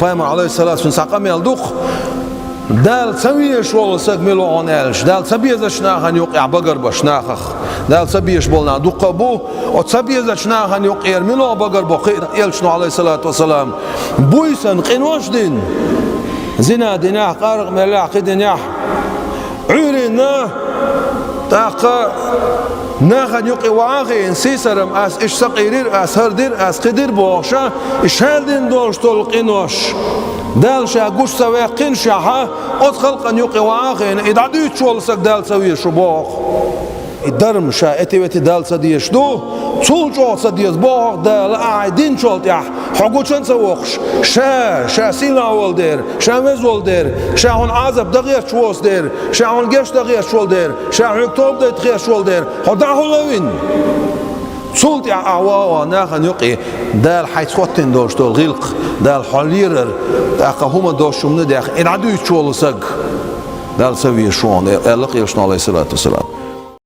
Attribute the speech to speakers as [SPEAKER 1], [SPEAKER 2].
[SPEAKER 1] Peygamber aleyhissalatu sakam yaldık. Dal sabiyeş olsak milon elş. Dal sabiyez şnahan yok ya bagar başnakh. Dal sabiyeş bolna duqa bu. O sabiyez şnahan yok er milon bagar bu elşnu aleyhissalatu vesselam. Bu insan qinwaş din. Zina dinah qarq melaq dinah. Urina taqa ناخن يقي واغي سيسرم اس اش سقيرير اس هردير اس قدير بوشا اشهدن دوش تلقينوش دال شا قوش سواقين شاها ادخلقن يقي واغي ادعدو تشولسك دال سوي شبوخ الدرم شا اتيوتي دال سديش دو تولج olsa diyoruz bu da aydın çolt ya haguçan savokş şa sila ol der şamez ol der şa on azab dağıya çvos der şa on geç dağıya çol der şa hüktob da txiya çol der hada hulawin çolt ya awa nahan yuqi dal haytxotin doştol gilq dal halirer taqahuma doşumnu da iradu çolsak dal seviye şu an Allah yaşna aleyhissalatu vesselam